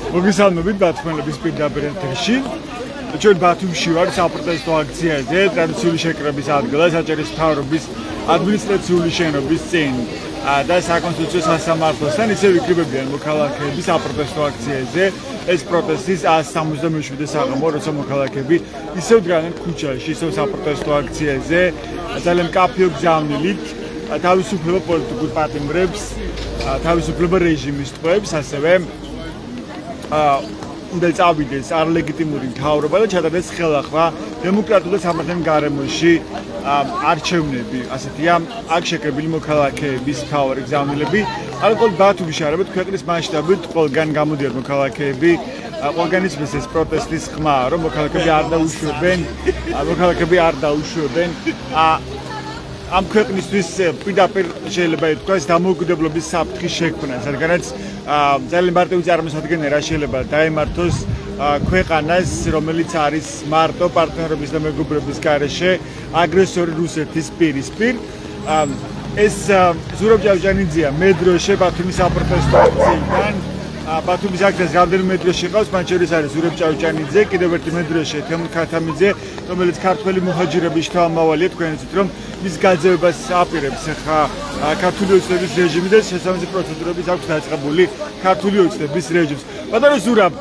მოგესალმებით ბათუმელების პირდაპირ ეთერში. ჩვენ ბათუმში ვართ საპროტესტო აქციაზე, ტრადიციული შეკრების ადგილას, საჭირის მთავრობის ადმინისტრაციული შენობის წინ და საკონსტიტუციო სასამართლოსთან ისევ იკრიბებიან მოქალაქეები საპროტესტო აქციაზე. ეს პროტესტის 177 საღამო, როცა მოქალაქეები ისევ დგანან ქუჩაში, ისევ საპროტესტო აქციაზე, ძალიან მკაფიო გზავნილით თავისუფლება პოლიტიკურ პატიმრებს, თავისუფლება რეჟიმის ტყვეებს, ასევე უნდა წავიდეს არლეგიტიმური მთავრობა და ჩატარდეს ხელახლა დემოკრატიული სამართლის გარემოში არჩევნები. ასეთია აქ შეკრებილი მოქალაქეების მთავარი გზავნილები. ალკოჰოლ ბათუმში არამედ ქვეყნის მასშტაბით ყველგან გამოდიან მოქალაქეები. ყველგან იცის ეს პროტესტის ხმა, რომ მოქალაქეები არ დაუშვებენ. ამ ქვეყნისთვის პირდაპირ შეიძლება ითქვას დამოუკიდებლობის საფრთხის შექმნას, რადგანაც ძალიან მარტივი წარმოსადგენელი რა შეიძლება დაემართოს ქვეყანას, რომელიც არის მარტო პარტნიორების და მეგობრობის გარეშე აგრესორი რუსეთის პირისპირ. ეს ზურაბ ჭავჭანიძეა მედროშე ბათუმის საპროტესტო აქციიდან. ბათუმის აქციას რამდენიმე მედროშე ყავს, მათ შორის არის ზურაბ ჭავჭანიძე, კიდევ ერთი მედროშე თემურ ქათამიძე, რომელიც ქართველი მუჰაჯირების შთამომავალია, თქვენ იცით რომ მის გაძევებას აპირებს ხა ქართული ოცნების რეჟიმი და შესაბამისი პროცედურების აქვს დაწყებული ქართული ოცნების რეჟიმს. ბატონო ზურაბ,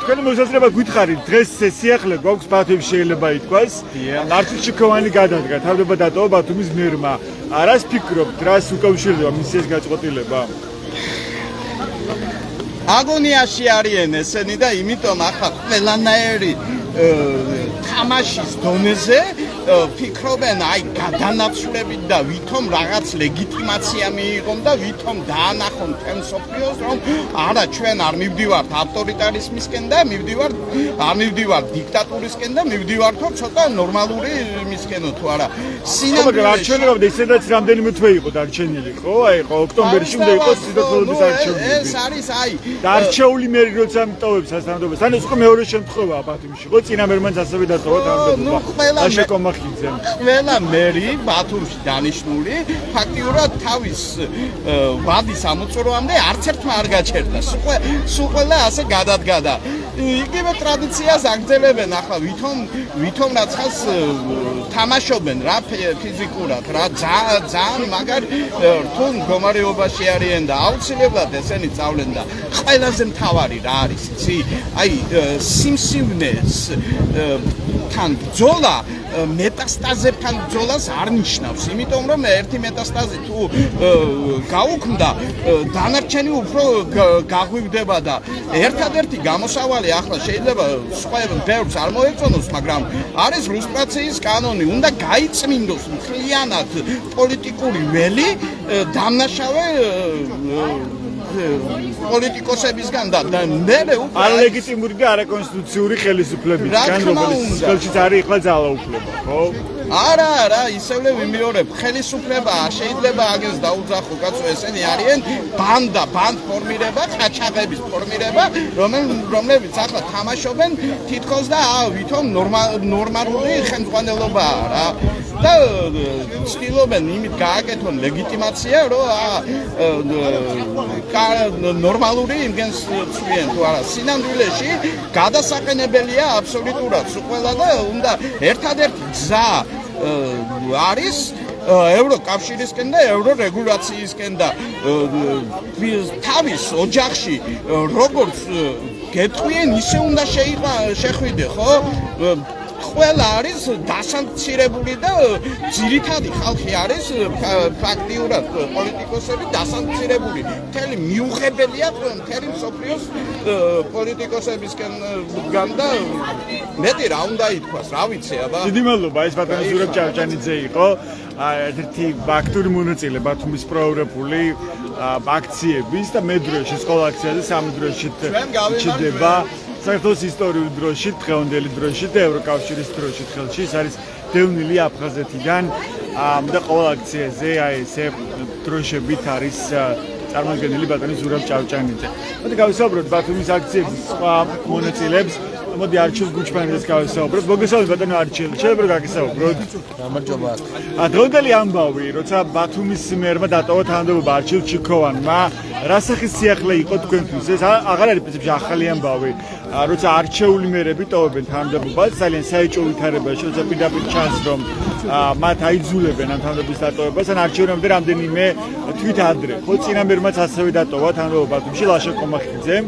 თქვენი მოსაზრება გითხარით, დღეს სიახლე გვაქვს ბათუმში შეიძლება ითქვას. არჩევნებში გადადგა, თავდება დატოვა ბათუმის მერმა. რას ფიქრობთ, რას უკავშირდება მისის გაწყვეტილება? აგონიაში არიან ესენი და იმიტომ ახლა ყველანაირი თამაშის დონეზე ფიქრობენ აი გადანაცვლებით და ვითომ რაღაც ლეგიტიმაცია მიიღონ და ვითომ დაანახონ თემსოფიოს რომ არა ჩვენ არ მივდივართ ავტორიტარიზმისკენ და არ მივდივართ დიქტატურისკენ და მივდივართ ცოტა ნორმალური იმისკენო თუ არა მაგრამ არჩევნებამდე ისედაც რამდენიმე თვე იყო დარჩენილი ხო? აი ხო ოქტომბერში უნდა იყოს სიტყვების არჩევნები. ეს არის აი დარჩეული მერი როცა მტოვებს სასამართლოს. ან ეს უკვე მეორე შემთხვევაა ბათუმში. ხო წინა მერმანს ასევე დატოვა თანამდებობა. ყველა მერი ბათუმში დანიშნული ფაქტიურად თავის ვადის ამოწურვამდე არც ერთმა არ გაჩერდა. სულ ყველა ასე გადადგა და იგივე ტრადიციას აგრძელებენ ახლა ვითომ რაცხას თამაშობენ რა ფიზიკურად რა ძალიან მაგარ რთულ მდგომარეობაში არიან და აუცილებლად ესენი წავლენ და ყველაზე მთავარი რა არის იცი აი სიმსივნეს თან ბრძოლა მეტასტაზებთან ბრძოლას არ ნიშნავს, იმიტომ რომ ერთი მეტასტაზი თუ გაუქმდა, დანარჩენი უფრო გაღვივდება და ერთადერთი გამოსავალი ახლა შეიძლება სხვა ბევრს არ მოეწონოს, მაგრამ არის ლუსტრაციის კანონი, უნდა გაიწმინდოს მთლიანად პოლიტიკური ველი, დამნაშავე პოლიტიკოსებისგან და მე არალეგიტიმური და არაკონსტიტუციური ხელისუფლებისგან, რომელიც ხელშიც არის ახლა ძალაუფლება, ხო? არა, ისევ ვიმეორებ, ხელისუფლება შეიძლება აგეს დაუძახო კაცო, ესენი არიან ბანდ ფორმირება, ყაჩაღების ფორმირება, რომლებიც ახლა თამაშობენ თითქოს და ვითომ ნორმალური ხელმძღვანელობაა რა. და ცდილობენ იმით გააკეთონ ლეგიტიმაცია, რომ ნორმალური იმგენს ცვიან თუ არა. სინამდვილეში გადასაყენებელია აბსოლუტურად ყველა და უნდა ერთადერთი გზა არის ევროკავშირისკენ და ევრორეგულაციისკენ და თავის ოჯახში როგორც გეტყვიან ისე უნდა შეხვიდე ხო? ყველა არის დასანქცირებული და ძირითადი ხალხი არის ფაქტიურად პოლიტიკოსები დასანქცირებული. მთელი მიუღებელია მთელი მსოფლიოს პოლიტიკოსებისკენ და მეტი რა უნდა ითქვას, რა ვიცი აბა. დიდი მადლობა, ეს ბატონი ზურაბ ჭავჭანიძე იყო. ერთი აქტიური მონაწილე ბათუმის პროევროპული აქციების და მედროშის ყოველ აქციაზე სამედროშით ჩდება. საქართველოს ისტორიულ დროში, დღევანდელი დროში და ევროკავშირის დროში ხელში ის არის დევნილი აფხაზეთიდან და ყოველ აქციაზე აი ესე დროშებით არის წარმოადგენელი ბატონი ზურაბ ჭავჭანიძე. მოდი გავისაუბროთ ბათუმის აქციების სხვა მონაწილეებს. მოდი არჩილ გუჩმანიძეს გავისაუბროთ. მოგესალმებით ბატონო არჩილ, შეიძლება რომ გაგისაუბროთ. გამარჯობა. დღევანდელი ამბავი, როცა ბათუმის მერმა დატოვა თანამდებობა არჩილ ჩიქოვანმა, რა სახის სიახლე იყო თქვენთვის? ეს აღარ არის პრინციპში ახალი ამბავი. როცა არჩეული მერები ტოვებენ თანამდებობას, ძალიან საეჭვო ვითარებაში, როცა პირდაპირ ჩანს, რომ მათ აიძულებენ ამ თანამდებობის დატოვებას, ან არჩევნებამდე რამდენიმე თვით ადრე. ხო, წინა მერმაც ასევე დატოვა თანამდებობა ბათუმში ლაშა კომახიძემ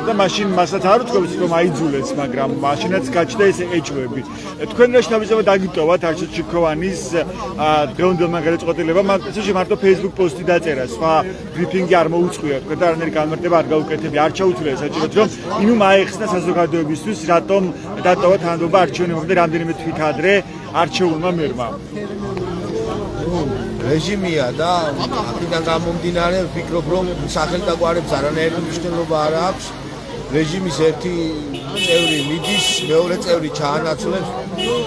და მაშინ მასაც არ უთქვამს, რომ აიძულეს, მაგრამ მაშინაც გაჩნდა ეს ეჭვები. თქვენ რა შთაბეჭდილება დაგიტოვათ არჩილ ჩიქოვანის დღევანდელმა გადაწყვეტილებამ, მაგალითად მარტო Facebook პოსტი დაწერა, სხვა ბრიფინგი არ მოუწყვია, თქვენ და არანაირი განმარტება არ გაუკეთებია, არ ჩაუთვლია საჭიროდ, რომ ინუ აეხსნა საზოგადოებისთვის, რატომ დატოვა თანამდებობა არჩევნებამდე რამდენიმე თვით ადრე არჩეულმა მერმა. რეჟიმია და აქედან გამომდინარე ვფიქრობ, რომ სახელთაგვარებს არანაირი მნიშვნელობა არ აქვს. რეჟიმის ერთი წევრი მიდის, მეორე წევრი ჩაანაცვლებს.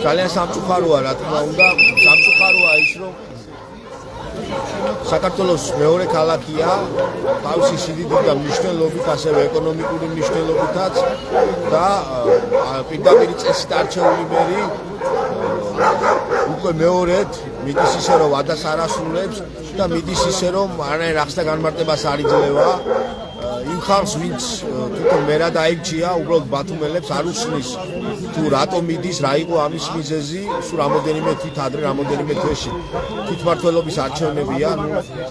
ძალიან სამწუხაროა, რა თქმა უნდა, სამწუხაროა ის, რომ საქართველოს მეორე ქალაქია, თავისი სიდიდით და მნიშვნელობით, ასევე ეკონომიკური მნიშვნელობითაც და პირდაპირ წესით არჩეული მერი უკვე მეორედ მიდის ისე, რომ ვადას არ ასრულებს და მიდის ისე, რომ არანაირ ახსნა განმარტებას არ იძლევა. იმ ხალხს, ვინც თვითონ მერად აირჩია, უბრალოდ ბათუმელებს არ უსმის თუ რატომ მიდის, რა იყო ამის მიზეზი, სულ რამოდენიმე თვით ადრე, რამოდენიმე თვეში. თვითმმართველობის არჩევნებია,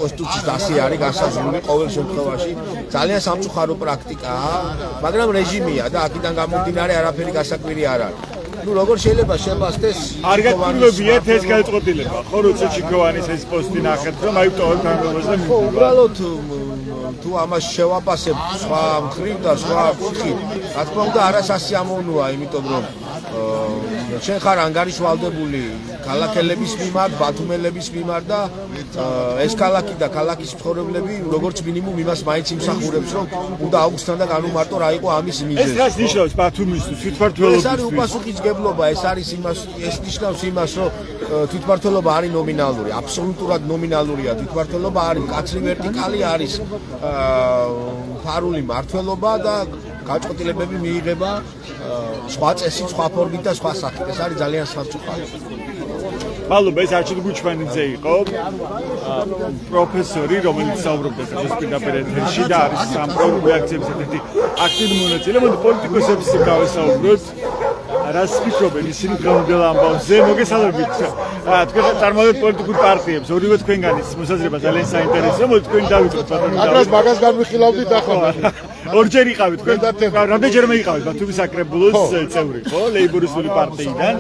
კონსტიტუციის ასე არის განსაზღვრული ყოველ შემთხვევაში. ძალიან სამწუხარო პრაქტიკაა, მაგრამ რეჟიმია და აქედან გამომდინარე არაფერი გასაკვირი არ არის. ნუ როგორ შეიძლება შეფასდეს არ გაკურებიათ ეს გადაწყვეტილება, ხო, როცა ჩიქოვანის ეს პოსტი ნახეთ, რომ აი ტოვებ თანამდებობას და ხო, უბრალოდ თუ ამას შევაფასებ სხვა მხრივ და სხვა კუთხით, რა თქმა უნდა არასასიამოვნოა, იმიტომ რომ შენ ხარ ანგარიშვალდებული ქალაქელების მიმართ, ბათუმელების მიმართ და ეს ქალაქი და ქალაქის მცხოვრებლები როგორც მინიმუმ იმას მაინც იმსახურებს, რომ უნდა აუგსტან და განუმარტო რა იყო ამის მიზეზი. ეს რას ნიშნავს ბათუმისთვის, თვითმმართველობისთვის? ეს არის უპასუხისმგებლობა, ეს ნიშნავს იმას, რომ თვითმმართველობა არის ნომინალური, აბსოლუტურად ნომინალურია თვითმმართველობა, არის მკაცრი ვერტიკალი, არის ფარული მმართველობა და გაჭყვეტილებები მიიღება სხვა წესით, სხვა ფორმით და სხვა სახით. ეს არის ძალიან სამწუხარო. მადლობა, ეს არჩილ გუჩმანიძე იყო, პროფესორი, რომელიც საუბრობდა დღეს პირდაპირ ეთერში და არის სამყარო რეაქციების ერთ-ერთი აქტიური მონაწილე. მოდი პოლიტიკოსებს გავესაუბროთ. რას ფიქრობენ ისინი დღევანდელ ამბავზე? მოგესალმებით. თქვენ წარმოვიდგინეთ პოლიტიკურ პარტიებს, ორივე თქვენგანის მოსაზრება ძალიან საინტერესოა. მოდი თქვენ დავიწყოთ ბატონო. მაგას განვიხილავდით ახლა. ორჯერ იყავით თქვენ. რამდენჯერმე იყავით ბათუმის საკრებულოს წევრი, ხო, ლეიბორისტული პარტიიდან.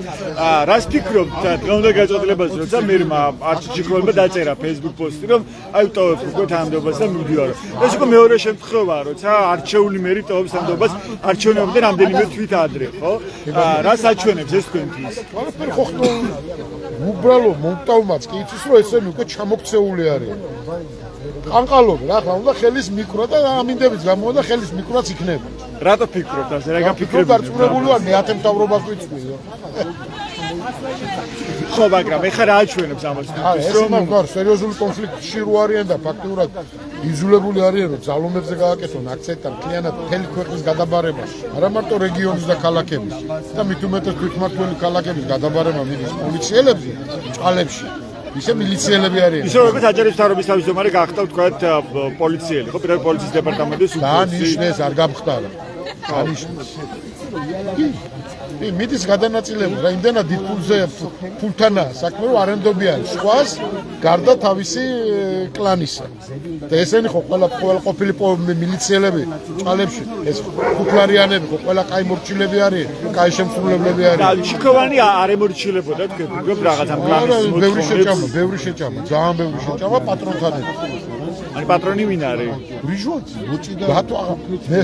რას ფიქრობთ დღევანდელ გადაწყვეტილებაზე, როცა მერმა არჩილ ჩიქოვანმა დაწერა Facebook პოსტი, რომ აი ვტოვებ უკვე თანამდებობას და მივდივარ. ეს უკვე მეორე შემთხვევაა, როცა არჩეული მერი ტოვებს თანამდებობას არჩევნებამდე რამდენიმე თვით ადრე, ხო? რას აჩვენებს ეს თქვენთვის? ყველაფერი ხო ხტო უბრალო მომტავმაც კი იცის, რომ ესენი უკვე ჩამოქცეული არიან. ყანყალობენ, ახლა უნდა ხელის მიკრო და ამინდების გამო და ხელის მიკროც იქნება. რატო ფიქრობთ ასე? რა გაფიქრებთ? დარწმუნებული ვარ, მეათე მთავრობას ვიწვიო. ხო, მაგრამ ეხლა რა აჩვენებს ამას? ეს მაგარ სერიოზული კონფლიქტში რო არიან და ფაქტიურად იძულებული არიან, რომ ძალომებზე გააკეთონ აქცენტი მთლიანად მთელი ქვეყნის გადაბარებაში, არა მარტო რეგიონის და ქალაქების და მით უმეტეს თვითმმართველი ქალაქების გადაბარება მიდის პოლიციელებზე, ჭალებში. ისე მილიციელები არიან. ისე როგორც აჯარის მთავრობის თავმჯდომარე გახდა ვთქვათ პოლიციელი, ხო, პირდაპირ პოლიციის დეპარტამენტის დანიშნეს, არ გამხდარა. დანიშნეს. მიდის გადანაწილებული, რა იმდენად დიდ ფულთანაა საქმე, რომ არენდობიან სხვას გარდა თავისი კლანისა. და ესენი ხო ყველა ყოფილი მილიციელები ჭალებში, ეს ფუფლარიანები ხო ყველა კაი მორჩილები არიან, კაი შემსრულებლები არიან. ჩიქოვანი არ ემორჩილებოდა თქვენ ვფიქრობ რაღაც ამ კლანის ბევრი შეჭამა, ძალიან ბევრი შეჭამა პატრონთან ერთად. ან პატრონი ვინ არის? რიჟოთი, ბოჭი და ბატო მე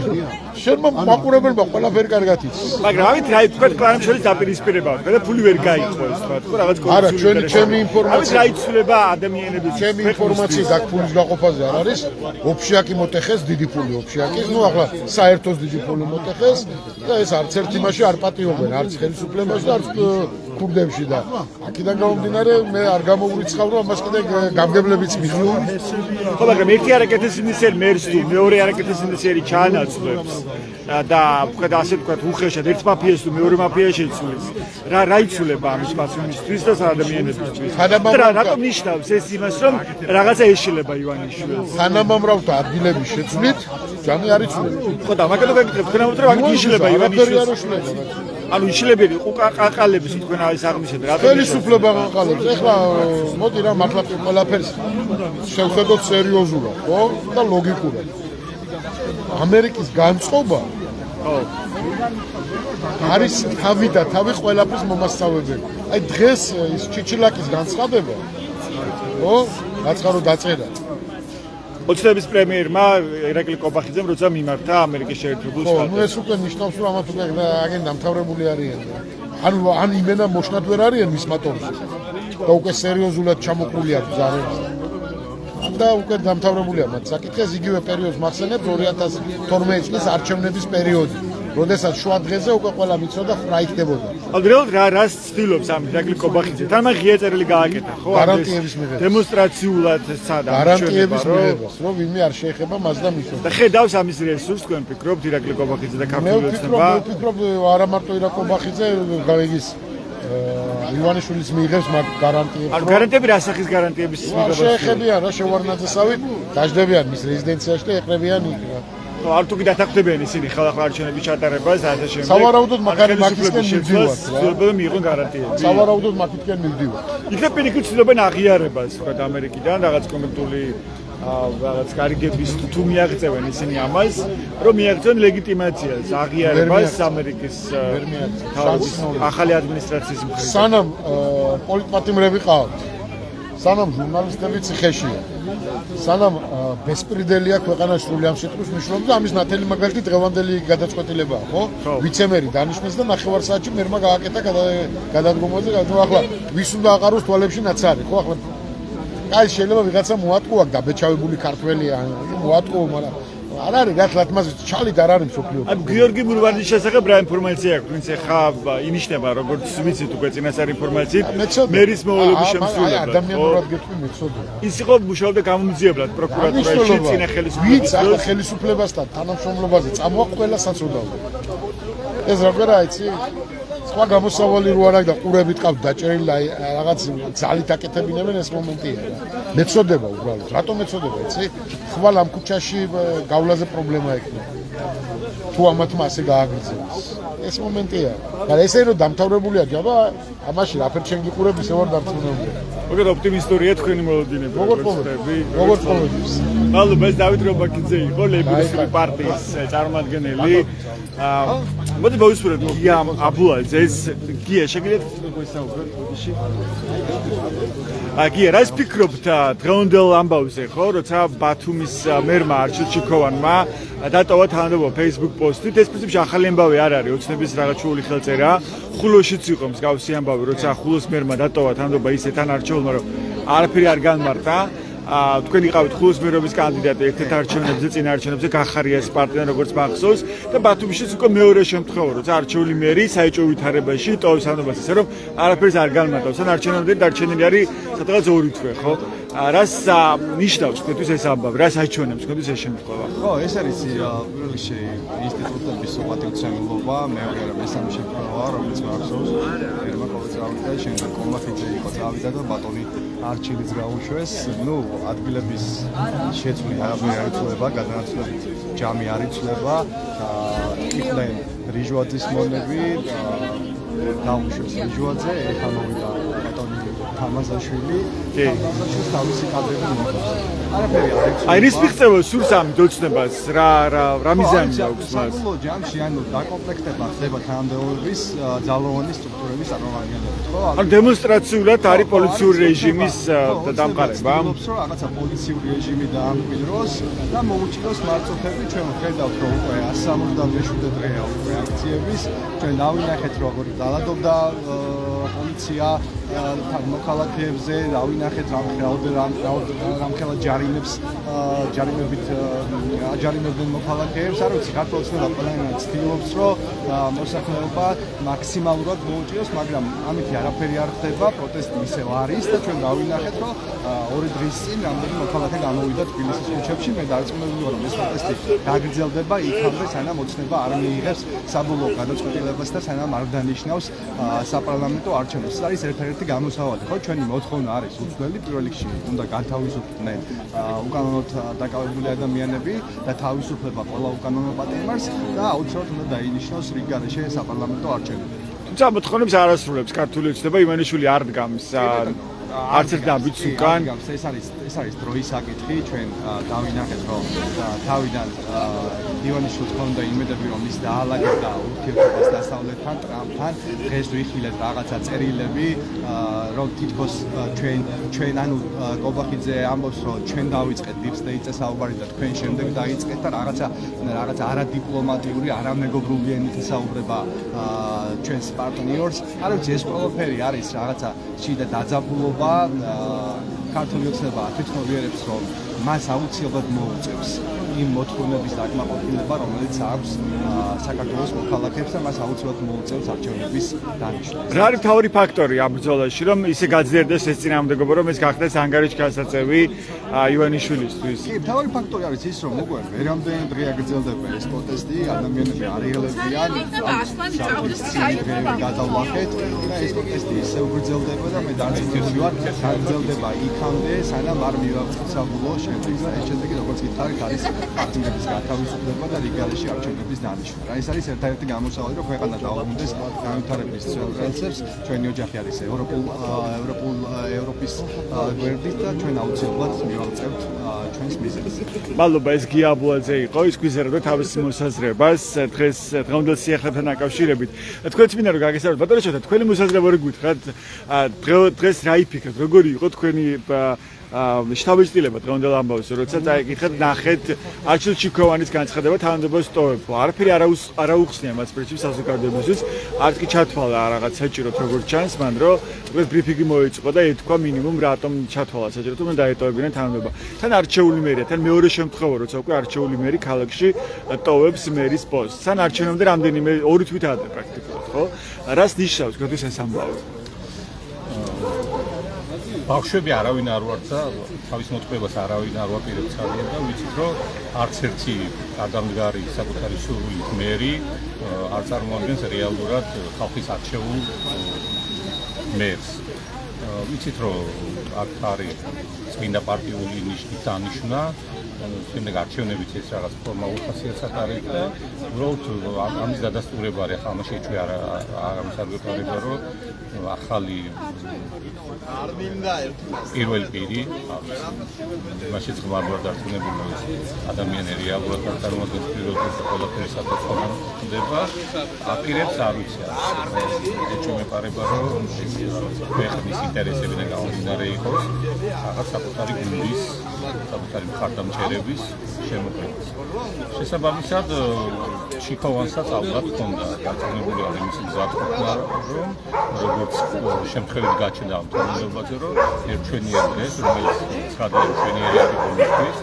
შენმა მაყურებელმა ყველაფერი კარგად იცის. მაგრამ ავით რა თქვა კლარამშელის დაპირისპირება აქვს და ფული ვერ გაიყოს თქვა თუ რაღაც არა, ჩემი ინფორმაცია რა იცვლება ადამიანების ჩემი ინფორმაცია და ფულის გაყოფაზე არ არის. ოფშიაკი მოტეხეს დიდი ფული ოფშიაკის, ნუ ახლა საერთოს დიდი ფული მოტეხეს და ეს არც ერთ იმაში არ პატიობენ, არც ხელისუფლებაში და არც ქურდებში და აქედან გამომდინარე მე არ გამოვრიცხავ რომ ამას კიდე გამგებლებიც მიღნούν. ხო, მაგრამ ერთი არაკეთეს ინდისერი მერს თუ მეორე არაკეთეს ინდისერი ჩაანაცვლებს და ვთქვათ ასე ვთქვათ უხეშად ერთ მაფიას თუ მეორე მაფია შეცვლის. რა იცვლება ამის პასუხისთვის და ადამიანებისთვის? რატომ ნიშნავს ეს იმას რომ რაღაცა ეშილება ივანიშვილს? თანამამრავლთა ადგილების შეცვლით ჯამი არ იცვლება. ხო და მაგალითად ვეკითხებ თქვენ ამბობთ რომ იშლება ივანიშვილს. ანუ იშლებები ყაყალებს თქვენ არის აღმოჩნდა რა ხელისუფლება ყაყალებს. ეხლა მოდი რა მართლა ყველაფერს შევხედოთ სერიოზულად, ხო? და ლოგიკურად. ამერიკის განწყობა ხო არის თავი და თავი ყველაფრის მომასწავლებელი. აი დღეს ის ჩიჩილაკის განცხადება, ხო? გაცხარო დაწერა. ოცნების პრემიერმა ირაკლი კობახიძემ როცა მიმართა ამერიკის შეერთებულ შტატებს. ნუ ეს უკვე ნიშნავს რომ ამათ უკვე აგენ დამთავრებული არიან. ანუ ან იმენა მოშნად ვერ არიან მის მატომში. და უკვე სერიოზულად ჩამოყრულია ბზარებს. და უკვე დამთავრებულია მათ საკითხს იგივე პერიოდს მახსენებთ 2012 წლის არჩევნების პერიოდი. როდესაც შუა დღეზე უკვე ყველა მიცოდა რა იქნებოდა. ალბათ რას ცდილობს ამ ირაკლი კობახიძე? თან მაგ ღია წერილი გააკეთა, ხო? გარანტიების მიღებას. დემონსტრაციულად სადა გარანტიების მიღებას, რომ ვინმე არ შეეხება მას და მისო. და ხედავს ამის რესურსს თქვენ ფიქრობთ ირაკლი კობახიძე და ქართული ოცნება? მე ვფიქრობ არა მარტო ირაკლი კობახიძე, გავიგის ივანიშვილის მიიღებს მაგ გარანტიებს. ანუ გარანტიები რა სახის გარანტიების მიღებას? შეეხებიან რა შევარნაძესავით, დაждდებიან მის რეზიდენციაში და ეყრებიან იქ რა. არ თუ კი დათანხმდებიან ისინი ხალხურ არჩევნების ჩატარებას და ასე შემდეგ. სავარაუდოდ მაგარი მაგისკენ მივდივართ რა. ცდილობენ მიიღონ გარანტიები. სავარაუდოდ მაგისკენ მივდივართ. იქნებ პირიქით ცდილობენ აღიარებას, თქვა ამერიკიდან რაღაც კონკრეტული რაღაც გარიგების თუ მიაღწევენ ისინი ამას, რომ მიაღწევენ ლეგიტიმაციას, აღიარებას ამერიკის ახალი ადმინისტრაციის მხრიდან. სანამ პოლიტპატიმრები ყავთ, სანამ ჟურნალისტები ციხეშია, სანამ ბესპრიდელია ქვეყანაში სრული ამ შეტყვის მნიშვნელობა და ამის ნათელი მაგალითი დღევანდელი გადაწყვეტილებაა, ხო? ვიცემერი დანიშნეს და 9 საათში მერმა გააკეთა გადადგომაზე, თუ ახლა ვის უნდა აყაროს თვალებში ნაცარი, ხო? ახლა აი შეიძლება ვიღაცა მოატყუა დაბეჭავებული ქართველია, მოატყუა, მაგრამ არ არის რა თქმა უნდა ჩალით არ არის მსოფლიო. აი გიორგი მურვანის შესახებ რა ინფორმაცია აქვს? ვინც ახლა ინიშნება როგორც ვიცით უკვე წინასწარ ინფორმაციით მერის მოვალეობის შემსრულებლად. ადამიანურად გეტყვი მეცოდე. ის იყო მუშაობდა გამომძიებლად პროკურატურაში წინა ვინც ახლა ხელისუფლებასთან თანამშრომლობაზე წამოაყ ყველა საწოდავო. ეს როგორია იცი? სხვა გამოსავალი რო არა და ყურებით ყავთ დაჭერილი და რაღაც ძალით აკეთებინებენ ეს მომენტია. მეცოდება უბრალოდ. რატომ მეცოდება, იცი? ხვალ ამ ქუჩაში გავლაზე პრობლემა ექნება. თუ ამათმა ასე გააგრძელოს. ეს მომენტია. მაგრამ ესე რომ დამთავრებულია ჯობა, ამაში რაფერ ჩვენ გიყურებ ისე ვარ დამწუნებული. მოგეთ ოპტიმისტურია თქვენი მოლოდინება. როგორც ყოველთვის. მადლობა, ეს დავით რომბაქიძე იყო ლეიბორისტული პარტიის წარმომადგენელი. მოდი მოვისურვოთ გია აბულაძეს. გია, შეგიძლიათ გვესაუბროთ ბოდიში? გია, რას ფიქრობთ დღევანდელ ამბავზე, ხო, როცა ბათუმის მერმა არჩილ ჩიქოვანმა დატოვა თანამდებობა Facebook პოსტით, ეს პრინციპში ახალი ამბავი არ არის, ოცნების რაღაც ჩული ხელწერა. ხულოშიც იყო მსგავსი ამბავი, როცა ხულოს მერმა დატოვა თანამდებობა ისე თან არჩეულმა, რომ არაფერი არ განმარტა. თქვენ იყავით ხულოს მერობის კანდიდატი ერთ-ერთ არჩევნებზე, წინა არჩევნებზე გახარიას პარტიიდან როგორც მახსოვს და ბათუმშიც უკვე მეორე შემთხვევა, როცა არჩეული მერი საეჭვო ვითარებაში ტოვის თანამდებობას ისე რომ არაფერს არ განმარტავს. ან არჩევნამდე დარჩენილი არის სადღაც 2 თვე, ხო? რას ნიშნავს თქვენთვის ეს ამბავი? რას აჩვენებს თქვენთვის ეს შემთხვევა? ხო, ეს არის პირველ რიგში ინსტიტუტების პატივცემულობა, მეორე არა მესამე შემთხვევა, რომელიც მახსოვს, ერმა ყოველწლიური შენდა კომახიძე იყო წავიდა და ბატონი არჩილიც გაუშვეს. ნუ ადგილების შეცვლილი არაფერი არ იცვლება, გადანაცვლებით ჯამი არ იცვლება. იყვნენ რიჟვაძის მონები, დაუშვებს ჟუაძე, ეხლა მოვიდა ბატონი თამაზაშვილი, თამაზაშვილის თავისი კადრები მოხდა. არაფერი არ ეცვა. აი რის მიღწევა სურს ამ დოცნებას რა მიზანი აქვს მას? საბოლოო ჯამში ანუ დაკომპლექტება ხდება თანამდებობის ძალოვანი სტრუქტურების წარმომადგენლებით, ხო? ანუ დემონსტრაციულად არის პოლიციური რეჟიმის დამყარება. ვთქვით, რომ რაღაცა პოლიციური რეჟიმი დაამკვიდროს და მოუჭიდოს მარწუხები, ჩვენ ვხედავთ, რომ უკვე 177 დღეა უკვე აქციების, ჩვენ დავინახეთ, როგორ დალადობდა პოლიცია მოქალაქეებზე, დავინახეთ რამხელა ჯარიმებით აჯარიმებდნენ მოქალაქეებს, არ ვიცი, ქართულად ყველანი ცდილობს, რომ მოსახლეობა მაქსიმალურად მოუჭიდოს, მაგრამ ამით არაფერი არ ხდება, პროტესტი ისევ არის და ჩვენ დავინახეთ, რომ 2 დღის წინ რამდენი მოქალაქე გამოვიდა თბილისის ქუჩებში, მე დარწმუნებული ვარ, რომ ეს პროტესტი გაგრძელდება იქამდე, სანამ ოცნება არ მიიღებს საბოლოო გადაწყვეტილებას და სანამ არ დანიშნავს საპარლამენტო არჩევნებს. ეს არის ერთ-ერთი გამოსავალი, ხო? ჩვენი მოთხოვნა არის უცვლელი, პირველ რიგში უნდა გათავისუფლდნენ უკანონოდ დაკავებული ადამიანები და თავისუფლება ყველა უკანონო პატიმარს და აუცილებლად უნდა დაინიშნოს რიგ გარეშე საპარლამენტო არჩევნები. თუმცა მოთხოვნებს არ ასრულებს ქართული ოცნება, ივანიშვილი არ დგამს არც ერთ ნაბიჯს უკან. ეს არის დროის საკითხი, ჩვენ დავინახეთ, რომ თავიდან ივანიშვილს ჰქონდა იმედები, რომ ის დაალაგებდა ურთიერთობას დასავლეთთან, ტრამპთან, დღეს ვიხილეთ რაღაცა წერილები, რომ თითქოს ჩვენ ანუ კობახიძე ამბობს, რომ ჩვენ დავიწყეთ deep state-ზე საუბარი და თქვენ შემდეგ დაიწყეთ და რაღაცა არადიპლომატიური, არამეგობრული ენით საუბრება ჩვენს პარტნიორს. არ ვიცი, ეს ყველაფერი არის რაღაცა შიდა დაძაბულობა. ქართული ოცნება თვითმოვიერებს, რომ მას აუცილებლად მოუწევს იმ მოთხოვნების დაკმაყოფილება, რომელიც აქვს საქართველოს მოქალაქეებს და მას აუცილებლად მოუწევს არჩევნების დანიშნვას. რა არის მთავარი ფაქტორი ამ ბრძოლაში, რომ ისე გაძლიერდეს ეს წინააღმდეგობა, რომ ეს გახდეს ანგარიშგასაწევი ივანიშვილისთვის? კი, მთავარი ფაქტორი არის ის, რომ უკვე ვერამდენი დღე გრძელდება ეს პროტესტი, ადამიანები არიელებიან, სამთვის წინ დღეები გადავლახეთ და ეს პროტესტი ისევ გრძელდება და მე დარწმუნებული ვარ, გრძელდება იქამდე, სანამ არ მივაღწევთ საბოლოო შედეგს. ეს შედეგი, როგორც გითხარით, არის პარტნიორების გათავისუფლება და რიგ გარეშე არჩევნების დანიშვნა. რა ეს არის ერთ-ერთი გამოსავალი, რომ ქვეყანა დაუბრუნდეს განვითარების პროცესებს. ჩვენი ოჯახი არის ევროპის გვერდით და ჩვენ აუცილებლად მივაღწევთ ჩვენს მიზეზს. მადლობა, ეს გია აბულაძე იყო, ის გვიზარდა თავის მოსაზრებას დღევანდელ სიახლეებთან დაკავშირებით. თქვენც მინდა რომ გაგესწრებათ, ბატონო შოთა, თქვენი მოსაზრება როგორ გითხრათ? დღეს რა იფიქრეთ, როგორი იყო თქვენი შთაბეჭდილება დღევანდელ ამბავზე, როცა წაიკითხეთ, ნახეთ არჩილ ჩიქოვანის განცხადება თანამდებობის ტოვებო. არაფერი არ აუხსნია მას პრინციპს საზოგადოებისთვის, არც კი ჩათვალა რაღაც საჭიროთ როგორც ჩანს, მან რომ დღეს ბრიფინგი მოიწყო და ეთქვა მინიმუმ რატომ ჩათვალა საჭიროთ, რომ დაეტოვებინა თანამდებობა. თან არჩეული მერია, თან მეორე შემთხვევა, როცა უკვე არჩეული მერი ქალაქში ტოვებს მერის პოსტს. თან არჩევნამდე რამდენიმე 2 თვით ადრე პრაქტიკულად, ხო? რას ნიშნავს თქვენთვის ეს ამბავი? ბავშვები არავინ არ ვართ და თავის მოტყუებას არავინ არ ვაპირებთ ძალიან და ვიცით, რომ არც ერთი ადამგარი საკუთარი სურვილით მერი არ წარმოადგენს რეალურად ხალხის არჩეულ მერს. ვიცით, რომ აქ არის წმინდა პარტიული ნიშნის დანიშვნა, შემდეგ არჩევნებით ეს რაღაც ფორმალურ ხასიათს ატარებს და უბრალოდ ამის დადასტურება არის. ახლა ამაში ჩვენ ამის არ გვეყარება, რომ ახალი პირველი პირი მაშინ ღმერთად დარწმუნებული ადამიანი რეალურად არ წარმოადგენს პირველ პირს ყველაფერი საკუთარ ხდება აპირებს არ ვიცი ეს ჩვენ მეყარება რომ ქვეყნის ინტერესები და გამომდინარე იყოს რაღაც საკუთარი გუნდის საკუთარი მხარდამჭერების შემოქმედებას. შესაბამისად ჩიქოვანსაც ალბათ ჰქონდა დარწმუნებული არ იმის გზატკეცნა რომ როგორც შემთხვევით გაჩნდა ამ თანამდებობაზე რომ ერთჩვენიერ დღეს რომელიც ცხადია ჩვენიერი არის პოლიტიკის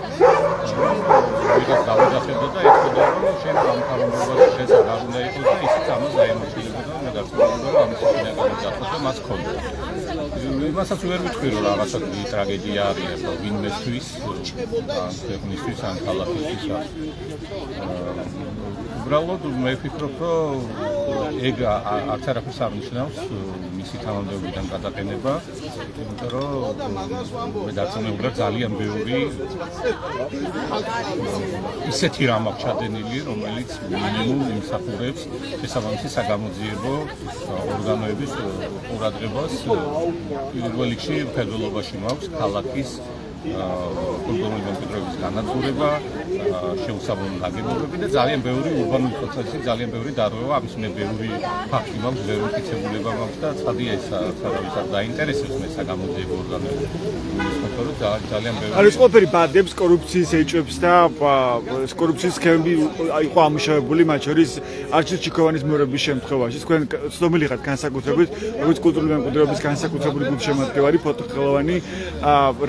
ვიღაც დავიძახებდა და ეთქოდა რომ შენ ამ თანამდებობაზე შესაძლოა არ უნდა იყოს და ისიც ამას დაემორჩილებოდა და მე დარწმუნებული რომ ამის შინაგანი გზატკეცნა მას ჰქონდა. იმასაც ვერ ვიტყვი რომ რაღაცა ტრაგედია არის და ვინმესთვის ან ქვეყნისთვის ან ქალაქისთვის უბრალოდ მე ვფიქრობ რომ ეგ არც არაფერს არ ნიშნავს მისი თანამდებობიდან გადაყენება, იმიტომ რომ მე დარწმუნებული ძალიან ბევრი ისეთი რამ აქვს ჩადენილი, რომელიც მინიმუმ იმსახურებს შესაბამისი საგამოძიებო ორგანოების ყურადღებას. პირველ რიგში მხედველობაში მაქვს ქალაქის კულტურული მემკვიდრეობის განადგურება, შეუსაბამო ნაგებობები და ძალიან ბევრი ურბანული პროცესი, ძალიან ბევრი დარღვევა, ამის მე ბევრი ფაქტი მაქვს, ბევრი მტკიცებულება მაქვს და ცხადია ეს საერთოდ არ დაინტერესებს მე საგამოძიებო ორგანოებს. ძალიან ბევრი არის ყველაფერი ბადებს, კორუფციის ეჭვებს და კორუფციის სქემები იყო ამუშავებული, მათ შორის არჩილ ჩიქოვანის მორების შემთხვევაში. თქვენ ცნობილი ხართ განსაკუთრებით, როგორც კულტურული მემკვიდრეობის განსაკუთრებული გულშემატკივარი ფოტოხელოვანი,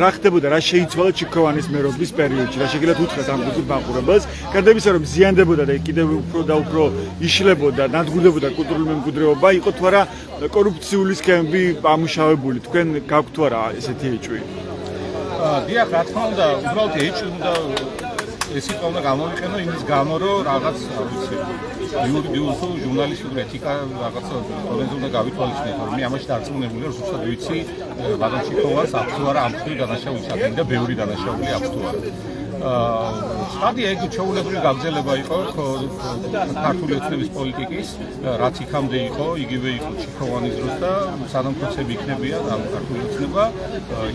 რა ხდებოდა, რა შეიცვალა ჩიქოვანის მერობის პერიოდში, რა შეგიძლიათ უთხრათ ამ კულტურულ მაყურებელს, გარდა იმისა, რომ ზიანდებოდა და კიდევ უფრო და უფრო იშლებოდა, ნადგურდებოდა კულტურული მემკვიდრეობა, იყო თუ არა კორუფციული სქემები ამუშავებული, თქვენ გაქვთ თუ არა ესეთი ეჭვი? დიახ, რა თქმა უნდა, უბრალოდ ეჭვი უნდა ეს იყო უნდა გამოვიყენო იმის გამო, რომ რაღაც, არ ვიცი, იურიდიულო ჟურნალისტური ეთიკა რაღაცა პრობლემა უნდა გავითვალისწინოთ, რომ მე ამაში დარწმუნებული ვარ, ზუსტად ვიცი, ბატონ ჩიქოვას აქვს თუ არა ამ ხრი დანაშაული ჩადენილი და ბევრი დანაშაული აქვს თუ არა. Სტადია ეგ ჩაულებრივი გაგრძელება იყო ქართული ოცნების პოლიტიკის, რაც იქამდე იყო, იგივე იყო ჩიქოვანის დროს და სანამ პროცესები იქნებიან ამ ქართული ოცნება,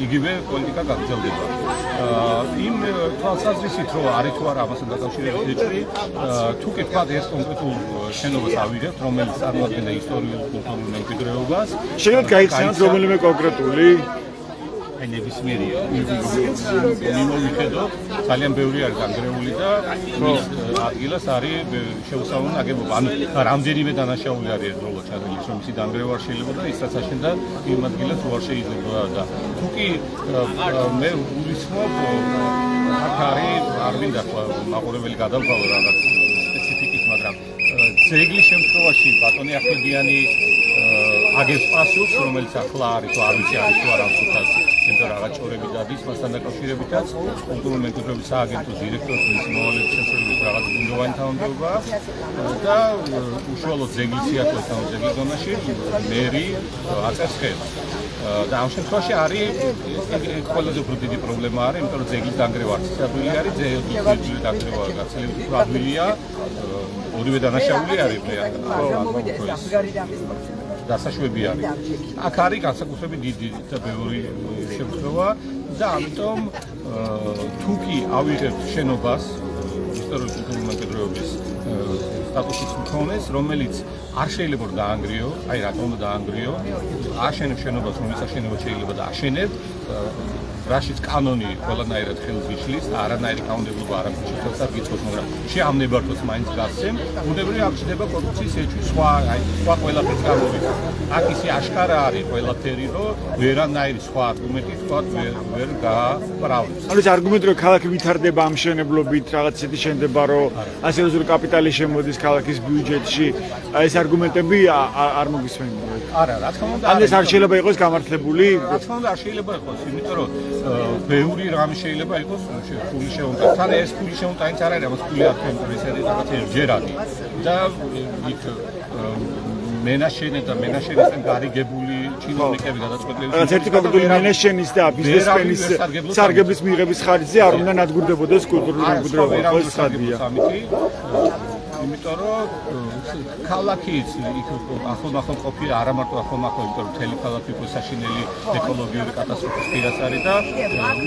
იგივე პოლიტიკა გაგრძელდება. იმ თვალსაზრისით, რომ არის თუ არა ამასთან დაკავშირებით ეჭვი, თუ კი თქვა ეს კონკრეტულ შენობას ავიღებთ, რომელიც წარმოადგენდა ისტორიულ კულტურულ მემკვიდრეობას, შეგიძლიათ გაიხსენოთ რომელიმე კონკრეტული ნებისმიერია. მიმოვიხედოთ, ძალიან ბევრი არის განგრეული და მის ადგილას არის შეუსაბამო ნაგებობა. ანუ რამდენიმე დანაშაული არის ერთდროულად ჩადენილი, რომ მისი დანგრევა არ შეიძლება და ისაც აშენდა იმ ადგილას უარ შეიძლება და თუ კი მე ვისმობ აქ არის არ მინდა მაყურებელი გადავყავო რაღაც სპეციფიკით, მაგრამ ძეგლის შემთხვევაში ბატონი ახმედიანი აგებს პასუხს, რომელიც ახლა არის თუ არ ვიცი არის თუ არა ამხრივ იმიტომ რაღაც ჭორები დადის მასთან დაკავშირებითაც კულტურული მემკვიდრეობის სააგენტოს დირექტორს მოვალეობის შესრულების რაღაც გუნდოვანი თანამდებობა და უშუალოდ ძეგლის სიახლოვეს ან ძეგლის ზონაში მერი აწევს ხელს. და ამ შემთხვევაში არის ყველაზე უფრო დიდი პრობლემა არის, იმიტომ რომ ძეგლის დანგრევა არც ადვილი არის, ძეგლის დანგრევა გაცილებით უფრო ადვილია, ორივე დანაშაული არის დასაშვები არის. აქ არის განსაკუთრებით დიდი და ბევრი შემთხვევა და ამიტომ თუ კი ავიღებთ შენობას ისტორიული კულტურული მემკვიდრეობის სტატუსის მქონეს, რომელიც არ შეიძლება დაანგრიო, აი რატომ უნდა დაანგრიო, აშენებ შენობას, რომელიც აშენებად შეიძლება და აშენებ, რაშიც კანონი ყველანაირად ხელს იშლის და არანაირი კანონმდებლობა არ აქვს ხელს არ გიწყობს, მაგრამ ამ ნებართვას მაინც გასცემ, უნდობრივი აღჭდება კორუფციის ეჭვი, სხვა ყველაფერს გამოვიდა. აქ ისე აშკარა არის ყველაფერი, რომ ვერანაირი სხვა არგუმენტი თქვა ვერ გააბრალებს. ანუ ეს არგუმენტი რომ ქალაქი ვითარდება ამ მშენებლობით, რაღაც ისეთი შენდება, რომ ასეროზული კაპიტალი შემოდის ქალაქის ბიუჯეტში, ეს არგუმენტები არ მოგისმენთ. არა, რა თქმა უნდა. ან ეს არ შეიძლება იყოს გამართლებული? რა თქმა უნდა, არ შეიძლება იყოს, იმიტომ რომ ბევრი რამ შეიძლება იყოს ფული შეუნტა. თან ეს ფული შეუნტაინც არ არის, ამას ფული არ ქონდა, ეს არის რაღაც ერთჯერადი. და იქ მენაშენე და მენაშენისგან გარიგებული ჩინოვნიკები გადაწყვეტილები. რაღაც ერთი კონკრეტული მენაშენის და ბიზნესმენის სარგებლის მიღების ხარჯზე არ უნდა ნადგურდებოდეს კულტურული მემკვიდრეობა, ხო სცადია. იმიტომ რომ ქალაქის ახლომახლო ყოფილი არა მარტო ახლომახლო, იმიტომ რომ მთელი ქალაქი უკვე საშინელი ეკოლოგიური კატასტროფის პირას არის და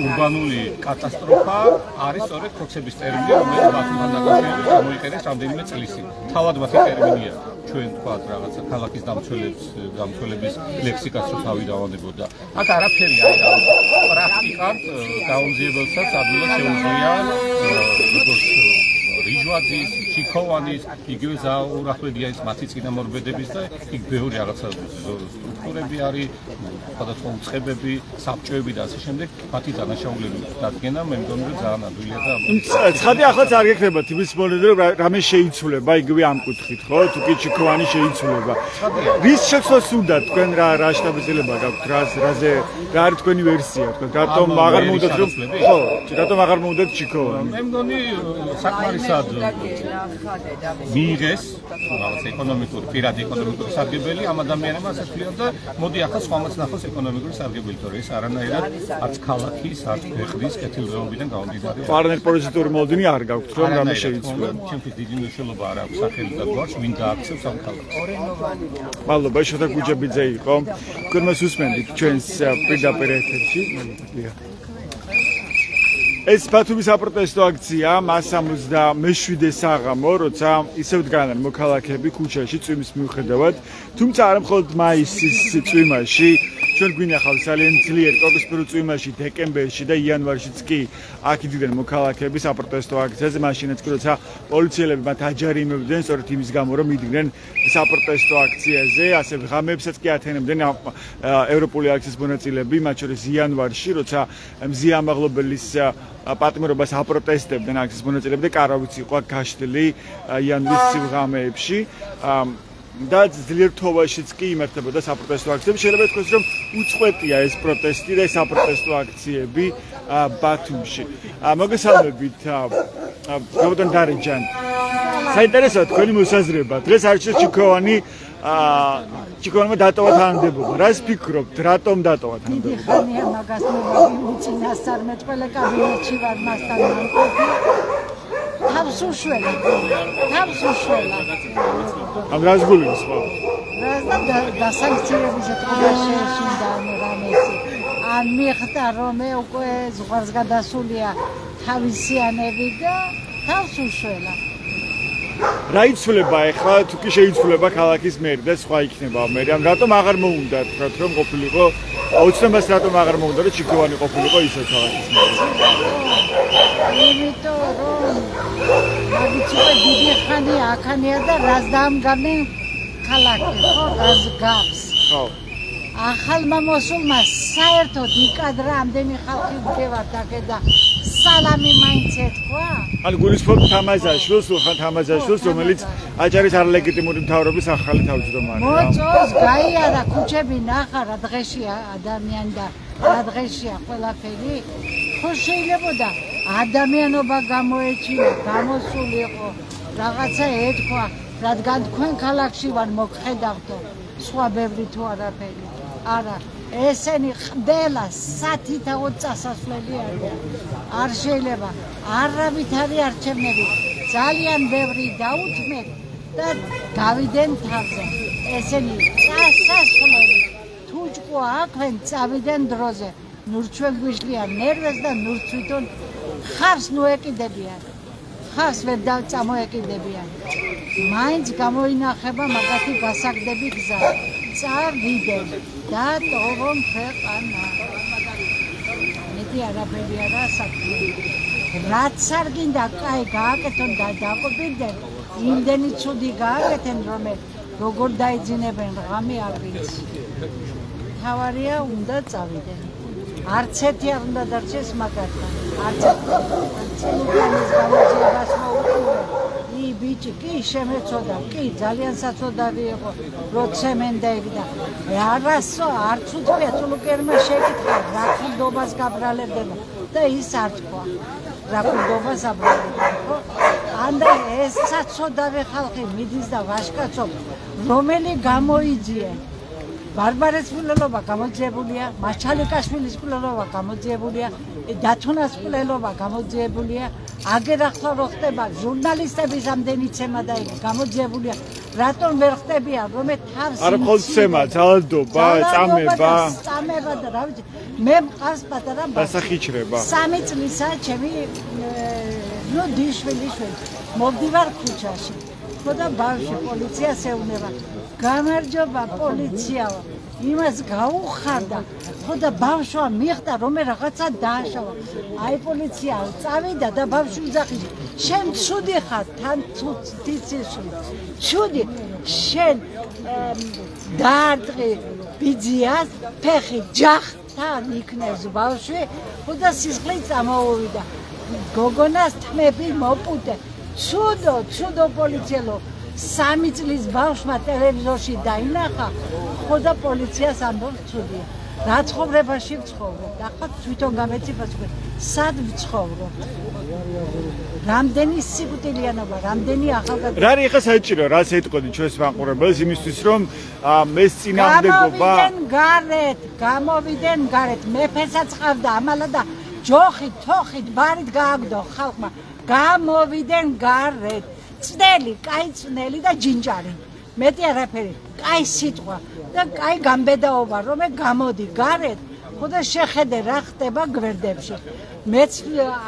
ურბანული კატასტროფა არის სწორედ პროცესების ტერმინი, რომელიც მათთან დაკავშირებით გამოიყენეს რამდენიმე წლის წინ. თავად მათი ტერმინია. ჩვენ თქვათ რაღაცა ქალაქის დამცველების ლექსიკას რო თავი დავანებოდა. აქ არაფერი არ არის. პრაქტიკად გაუმძიებელსაც ადვილად შეუძლია როგორც რიჟვაძის, ჩიქოვანის, იგივე ზაურახვედიანის მათი წინამორბედების და იქ ბევრი რაღაცა სტრუქტურები არის, სხვადასხვა უწყებები, საბჭოები და ასე შემდეგ, მათი დანაშაულები დადგენა, მე მგონი რომ ძალიან ადვილია და ცხადი ახლაც არ გექნებათ იმის მომენტი რომ რამე შეიცვლება იგივე ამ კუთხით, ხო? თუ კი ჩიქოვანი შეიცვლება. რის შეცვლას უნდა თქვენ რა შთაბეჭდილება გაქვთ, რაზე რა არის თქვენი ვერსია, თქვენ რატომ აღარ მოუდათ რომ ხო, რატომ აღარ მოუდათ ჩიქოვანი? მე მგონი საკმარისად როდესაც მიიღეს რაღაც ეკონომიკური, პირადი ეკონომიკური სარგებელი ამ ადამიანებმა ასე თქვია და მოდი ახლა სხვამაც ნახოს ეკონომიკური სარგებელი, თორე ეს არანაირად არც ქალაქის, არც ქვეყნის კეთილდღეობიდან გამომდინარე. პარალელპოზიტიური მოლოდინი არ გაქვთ, რომ რამე შეიცვალა. ჩემთვის დიდი მნიშვნელობა არ აქვს სახელი და გვარს, ვინ გააქცევს ამ ქალაქს. მადლობა, შოთა გუჯაბიძე იყო. გულმოს უსმენდით ჩვენს პირდაპირ ეთერში. ეს ბათუმის საპროტესტო აქცია 167 საღამო, როცა ისევ დგანან მოქალაქეები ქუჩაში წვიმის მიუხედავად, თუმცა არა მხოლოდ მაისის წვიმაში, ჩვენ გვინახავს ძალიან ძლიერ პროტესტულ წვიმაში დეკემბერში და იანვარშიც კი აქ იდგნენ მოქალაქეები საპროტესტო აქციაზე, მაშინაც კი როცა პოლიციელები მათ აჯარიმებდნენ სწორედ იმის გამო, რომ იდგნენ საპროტესტო აქციაზე, ასე ღამეებსაც კი ათენებდნენ ევროპული აქციის მონაწილეები, მათ შორის იანვარში, როცა მზია ამაღლობელის პატიმრობას აპროტესტებდნენ აქციის მონაწილეები და კარავიც იყო გაშლილი იანვრის სიღამეებში. და ძლიერ თოვაშიც კი იმართებოდა საპროტესტო აქციები. შეიძლება ითქვას, რომ უწყვეტია ეს პროტესტი და საპროტესტო აქციები ბათუმში. მოგესალმებით, გაბატონ დარეჯან. საინტერესოა თქვენი მოსაზრება. დღეს არჩევს ჩიქოვანმა დატოვა თანამდებობა. რას ფიქრობთ, რატომ დატოვა თანამდებობა? დიდი ხანია მაგას მოგები უწინასწარ მე ყველა კაბინეტში ვარ მასთან მანკობი. თავს უშველა. ამ რას გულისხმობთ ხო? რას და სანქციების ეთქობაში შეშინდა რამესი. ან მიხდა რომ უკვე ზღვარს გადასულია თავისიანები და თავს უშველა. რა იცვლება ახლა თუ კი შეიცვლება ქალაქის მერი და სხვა იქნება მერი? ან რატომ აღარ მოუნდა თქვათ რომ ყოფილიყო აუცილებლად რატომ აღარ მოუნდა რომ ჩიქოვანი ყოფილიყო ისე ქალაქის მერი? იმიტომ რომ მაგით უკვე დიდი ხანი აქანია და რას დაამგარნენ ქალაქი ხო რას გავს ხო ახალმა მოსულმა საერთოდ იკადრა ამდენი ხალხი მდგევართ აქ და სალამი მაინც ეთქვა ან გულისხმობთ თამაზაშვილს, უხან თამაზაშვილს, რომელიც აჭარის არლეგიტიმური მთავრობის ახალი თავმჯდომარეა. მოწოს გაიარა ქუჩები ნახა რა დღეშია ადამიანი და რა დღეშია ყველაფერი. ხო შეიძლებოდა ადამიანობა გამოეჩინა, გამოსულიყო, რაღაცა ეთქვა, რადგან თქვენ ქალაქში ვარ მოგხედავთო, სხვა ბევრი თუ არაფერი. არა, ესენი ხდება სათითაოდ წასასვლელი არიან. არ შეიძლება არავითარი არჩევნები ძალიან ბევრი დაუთმეთ და გავიდენ თავზე. ესენი წასასვლელი თუ ჭკუა აქვენ წავიდენ დროზე. ნურ ჩვენ გვიშლიან ნერვებს და ნურ თვითონ ხარს ნუ ეკიდებიან. ხარს ვერ წამოეკიდებიან. მაინც გამოინახება მაგათი გასაგდები გზა. წავიდენ და ტოვონ ქვეყანა. მეტი არაფერი არა საქმე. რაც არ გინდა კაი გააკეთონ და დააკვირდნენ, იმდენი ცუდი გააკეთენ, რომ როგორ დაიძინებენ ღამე არ ვიცი. თავარია უნდა წავიდენ. არც ერთი არ უნდა დარჩეს მაგათთან. არც ცილუგანის გამოძიებას მოუწევენ. ბიჭი კი შემეწოდა, კი ძალიან საწოდავი იყო, რო ცემენდაიგდა. არასო არც უთქვია ცილუგერმა შეკითხა, რა ხილდობას გაბრალებდება და ის არ თქვა. რა ხილდობას აბრალებდება, ხო? ანდა ეს საწოდავი ხალხი მიდის და ვაშკაცობს, რომელი გამოიძიენ. ბარბარეს მკვლელობა გამოძიებულია, მაჩალიკაშვილის მკვლელობა გამოძიებულია, დათუნას მკვლელობა გამოძიებულია, აგერ ახლა რო ხდება ჟურნალისტების ამდენი ცემა და გამოძიებულია. რატომ ვერ ხდებიან, რომ თავს არ მხოლოდ ცემა, ძალადობა, წამება და რა ვიცი, მე მყავს პატარა დასახიჩრება. 3 წლისაა ჩემი დიშვილი მოვდივარ ქუჩაში. ხო და ბავშვი პოლიციას ეუბნება. გამარჯობა პოლიციაო, იმას გაუხარდა, ხო და ბავშვა მიხვდა რომ რაღაცა დააშავა. აი პოლიცია წავიდა და ბავშვი უძახის, შენ ცუდი ხარ, თან თიცისში. ცუდი, შენ დაარტყი ბიძიას, ფეხი ჯახთან იქნებს ბავშვი, ხო და სისხლი წამოუვიდა. გოგონას თმები მოპუტე. ცუდო პოლიციელო. 3 წლის ბავშვმა ტელევიზორში დაინახა, ხო და პოლიციას ამბობს ცუდია. რა ცხოვრებაში ვცხოვრობ და ახლა თვითონ გამეციფას ვქენ სად ვცხოვრობ რამდენი სიკვდილიანობა რამდენი ახალგაზრდა რა არის ახლა საჭირო რა ეთყოდი ჩვენს მაყურებელს იმისთვის რომ ეს წინააღმდეგობა გამოვიდნენ გარეთ მეფესაც ყავდა ამალა და ჯოხით თოხით ბარით გააგდო ხალხმა გამოვიდნენ გარეთ წნელი კაი წნელი და ჯინჯარი მეტი არაფერი კაი სიტყვა და კაი გამბედაობა რომ გამოდი გარეთ ხოდა შეხედე რა ხდება გვერდებში მეც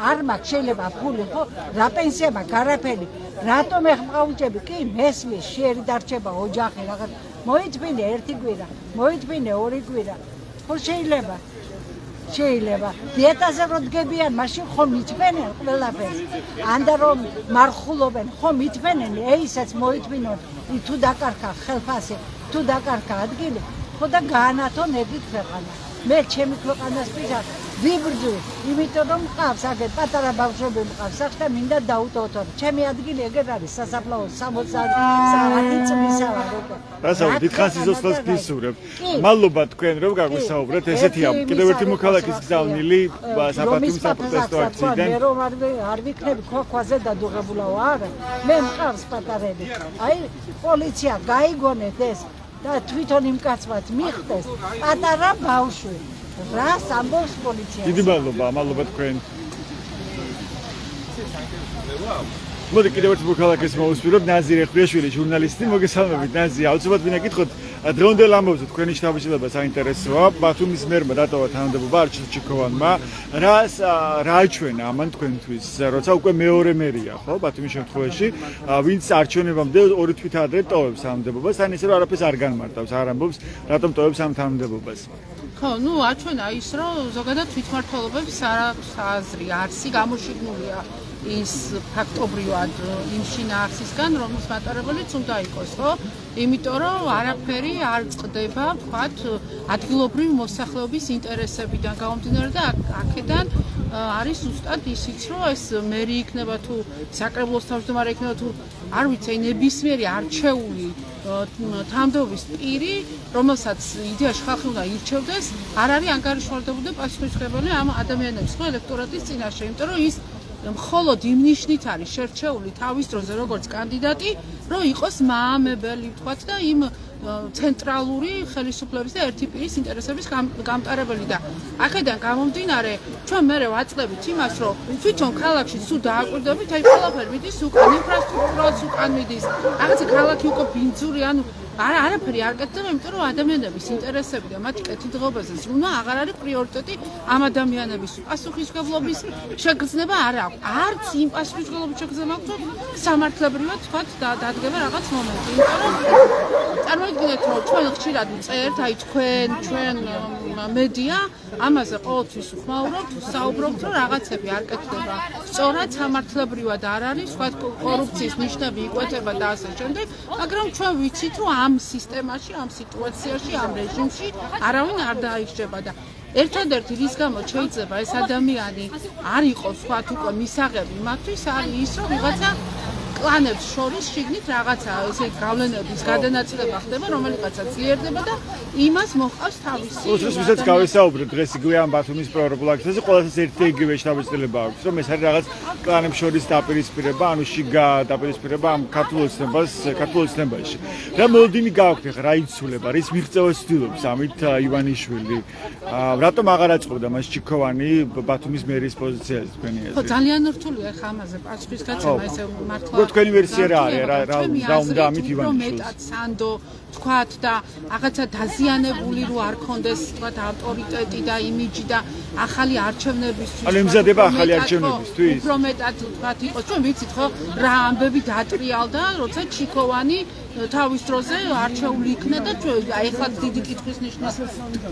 არ მაქვს შეიძლება ფული ხო რა პენსია მაქვს არაფერი რატომ ეხმაუჭები კი მესმის შეერი დარჩება ოჯახი რაღაც მოითმინე ერთი კვირა მოითმინე ორი კვირა ხო შეიძლება დიეტაზე რო დგებიან მაშინ ხომ მithმენენ ყველაფერს ანდა რომ მარხულობენ ხომ მithმენენ ეისაც მოითმინონ თუ დაკარგა ხელფასი თუ დაკარგა ადგილი ხო და გაანათონ ეგით ქვეყანა მე ჩემი ქვეყანას პირად ვიბრძვი იმიტომ რომ მყავს აგერ პატარა ბავშვები მყავს სახ და მინდა დაუტოვო ჩემი ადგილი ეგერ არის სასაფლაო 60 წლისა ვარ უკვე რასაო დიდხანს იზოსლას გისურვებ მადლობა თქვენ რომ გაგვისაუბრეთ ესეთია კიდევ ერთი მოქალაქის გზავნილი საპატიმ საპროტესტო აქციიდან მე რომ არ ვიქნები ქვაზე დადუღებულაო არა მე მყავს პატარები აი პოლიცია გაიგონეთ ეს და თვითონ იმ კაცმაც მიხდეს პატარა ბავშვი რას ამბობს პოლიცია დიდი მადლობა თქვენ მოდი კიდევ ერთი მოქალაქის მოусვიროთ ნაზირ ეხვრიაშვილი ჟურნალისტი მოგესალმებით ნაზი აუცილებლად ვინა გითხოთ დღევანდელ ამბავზე თქვენი შთაბეჭდილება საინტერესოა ბათუმის მერმა დატოვა თანამდებობა არჩილ ჩიქოვანმა რა აჩვენა ამან თქვენთვის როცა უკვე მეორე მერია ხო ბათუმის შემთხვევაში ვინც არჩევნებამდე ორი თვით ადრე ტოვებს თანამდებობას ან ისე რომ არაფერს არ განმარტავს არ ამბობს რატომ ტოვებს ამ თანამდებობას ხო, აჩვენა ის, რომ ზოგადად თვითმმართველობებს აზრი არსი გამოშიგნულია ის ფაქტობრივად იმ შინაარსისგან, რომლის მატარებელიც უნდა იყოს, ხო? იმიტომ რომ არაფერი არ წყდება, ვთქვათ, ადგილობრივი მოსახლეობის ინტერესებიდან გამომდინარე და აქედან არის ზუსტად ისიც, რომ ეს მერი იქნება თუ საკრებულოს თავმჯდომარე იქნება თუ არ ვიცი, ნებისმიერი არჩეული თანამდებობის პირი, რომელსაც იდეაში ხალხი უნდა ირჩევდეს, არ არის ანგარიშვალდებული და პასუხისმგებელი ამ ადამიანების ხო ელექტორატის წინაშე, იმიტომ რომ ის მხოლოდ იმ ნიშნით არის შერჩეული თავის დროზე როგორც კანდიდატი, რომ იყოს მაამებელი, ვთქვათ და იმ ცენტრალური ხელისუფლების და ერთი პირის ინტერესების გამტარებელი და აქედან გამომდინარე ჩვენ მერე ვაწყდებით იმას, რომ თვითონ ქალაქში სულ დააკვირდებით, აი ყველაფერი მიდის უკან, ინფრასტრუქტურაც უკან მიდის, რაღაცა ქალაქი უკვე ბინძური, ანუ არაფერი არ კეთდება, იმიტომ რომ ადამიანების ინტერესები და მათი კეთილდღეობაზე ზრუნვა აღარ არის პრიორიტეტი ამ ადამიანების პასუხისმგებლობის შეგრძნება არ აქვს. არც იმ პასუხისმგებლობის შეგრძნება აქვს, რომ სამართლებრივად თქვათ დადგება რაღაც მომენტი. იმიტომ რომ წარმოიდგინეთ, რომ ჩვენ ხშირად ვწერთ, აი ჩვენ მედია ამაზე ყოველთვის ვხმაურობთ, საუბრობთ, რომ რაღაცები არ კეთდება. სწორად სამართლებრივად არ არის, თქვათ კორუფციის ნიშნები იკვეთება და ასე შემდეგ, მაგრამ ჩვენ ვიცით, რომ ამ სისტემაში, ამ სიტუაციაში, ამ რეჟიმში არავინ არ დაიჭრება და ერთადერთი რის გამოც შეიძლება ეს ადამიანი არ იყოს ვთქვათ უკვე მისაღები მათთვის არის ის რომ ვიღაცა კლანებს შორის შიგნით რაღაცა ესე გავლენების გადანაწილება ხდება რომელიღაცა ძლიერდება და იმას მოყავს თავისი უცებს ვისაც გავესაუბრეთ დღეს იგივე ამ ბათუმის პროექტულ აქციაზე ყველასას ერთი იგივე შთაბეჭდილება აქვს რომ ეს არის რაღაც კლანებს შორის დაპირისპირება ანუ შიგა დაპირისპირება ამ ქართულ ოცნებაში რა მოლოდინი გააქვთ ახლა რა იცულება რის მიღწევას ცდილობს ამით ივანიშვილი რატომ აღარ აწყობდა მას ჩიქოვანი ბათუმის მერის პოზიციაზე თქვენი აზრით ხო ძალიან რთულია ახლა ამაზე პასუხის გაცემა ესე მართლა თქვენი ვერსია რა არის რა უნდა ამით ივანიშვილს მეტად სანდო თქვათ და რაღაცა დაზიანებული რო არ კონდეს თქვათ ავტორიტეტი და იმიჯი და ახალი არჩევნებისთვის ანუ იმზადება ახალი არჩევნებისთვის უფრო მეტად თქვათ იყოს ჩვენ ვიცით ხო რა ამბები დატრიალდა როცა ჩიქოვანი თავის დროზე არჩეული იქნა და აი ახლა დიდი კითხვის ნიშნის